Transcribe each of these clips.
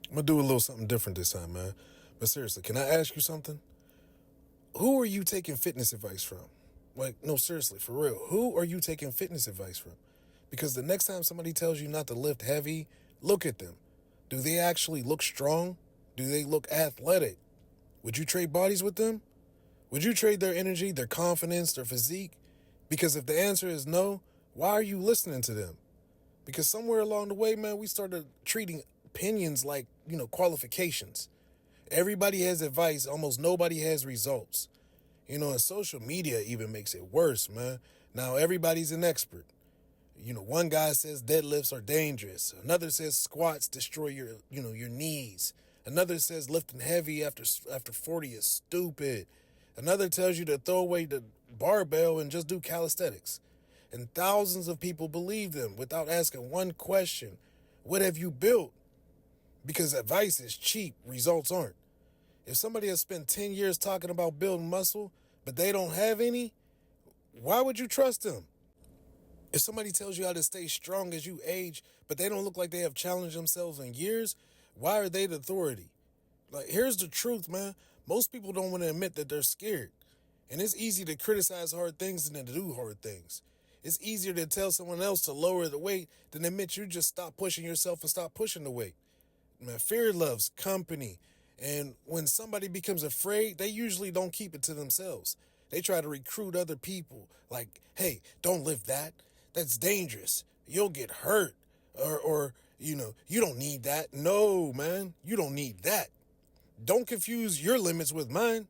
I'm gonna do a little something different this time, man. But seriously, can I ask you something? Who are you taking fitness advice from? Like, no, seriously, for real. Who are you taking fitness advice from? Because the next time somebody tells you not to lift heavy, look at them. Do they actually look strong? Do they look athletic? Would you trade bodies with them? Would you trade their energy, their confidence, their physique? Because if the answer is no, why are you listening to them? Because somewhere along the way, man, we started treating opinions like, qualifications. Everybody has advice, almost nobody has results. And social media even makes it worse, man. Now everybody's an expert. One guy says deadlifts are dangerous. Another says squats destroy your knees. Another says lifting heavy after 40 is stupid. Another tells you to throw away the barbell and just do calisthenics. And thousands of people believe them without asking one question. What have you built? Because advice is cheap, results aren't. If somebody has spent 10 years talking about building muscle, but they don't have any, why would you trust them? If somebody tells you how to stay strong as you age, but they don't look like they have challenged themselves in years, why are they the authority? Like, here's the truth, man. Most people don't want to admit that they're scared. And it's easy to criticize hard things than to do hard things. It's easier to tell someone else to lower the weight than admit you just stop pushing yourself and stop pushing the weight. Man, fear loves company. And when somebody becomes afraid, they usually don't keep it to themselves. They try to recruit other people like, hey, don't lift that. That's dangerous. You'll get hurt. Or you don't need that. No, man, you don't need that. Don't confuse your limits with mine.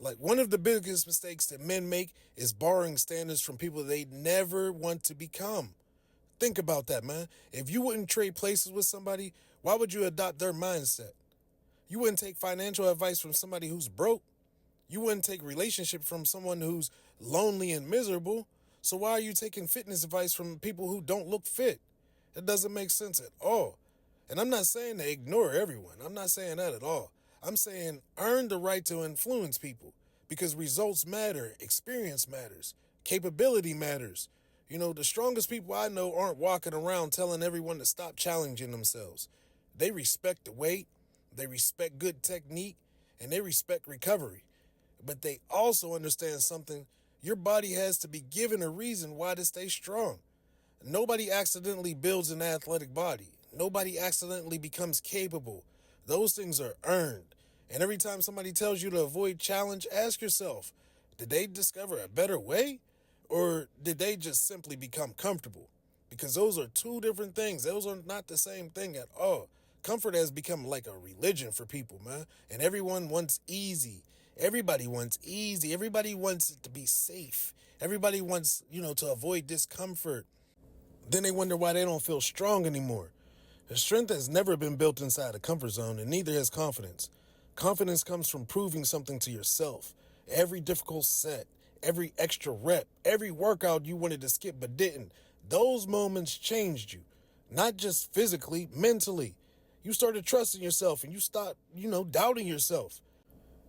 Like, one of the biggest mistakes that men make is borrowing standards from people they never want to become. Think about that, man. If you wouldn't trade places with somebody, why would you adopt their mindset? You wouldn't take financial advice from somebody who's broke. You wouldn't take relationship from someone who's lonely and miserable. So why are you taking fitness advice from people who don't look fit? It doesn't make sense at all. And I'm not saying to ignore everyone. I'm not saying that at all. I'm saying earn the right to influence people because results matter, experience matters, capability matters. The strongest people I know aren't walking around telling everyone to stop challenging themselves. They respect the weight, they respect good technique, and they respect recovery. But they also understand something. Your body has to be given a reason why to stay strong. Nobody accidentally builds an athletic body. Nobody accidentally becomes capable. Those things are earned. And every time somebody tells you to avoid challenge, ask yourself, did they discover a better way? Or did they just simply become comfortable? Because those are two different things. Those are not the same thing at all. Comfort has become like a religion for people, man. And everyone wants easy. Everybody wants easy. Everybody wants it to be safe. Everybody wants, to avoid discomfort. Then they wonder why they don't feel strong anymore. The strength has never been built inside a comfort zone, and neither has confidence. Confidence comes from proving something to yourself. Every difficult set, every extra rep, every workout you wanted to skip but didn't, those moments changed you. Not just physically, mentally. You started trusting yourself and you stopped, doubting yourself.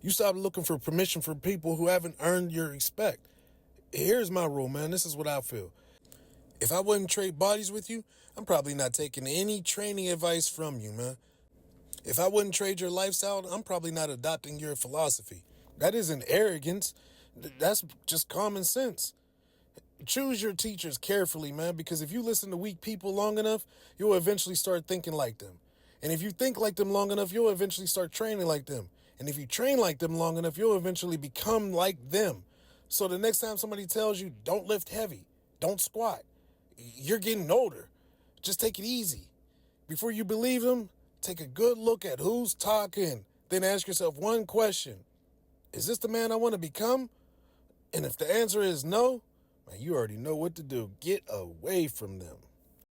You stopped looking for permission from people who haven't earned your respect. Here's my rule, man. This is what I feel. If I wouldn't trade bodies with you, I'm probably not taking any training advice from you, man. If I wouldn't trade your lifestyle, I'm probably not adopting your philosophy. That isn't arrogance. That's just common sense. Choose your teachers carefully, man, because if you listen to weak people long enough, you'll eventually start thinking like them. And if you think like them long enough, you'll eventually start training like them. And if you train like them long enough, you'll eventually become like them. So the next time somebody tells you, don't lift heavy, don't squat, you're getting older. Just take it easy. Before you believe them, take a good look at who's talking. Then ask yourself one question. Is this the man I want to become? And if the answer is no, man, you already know what to do. Get away from them.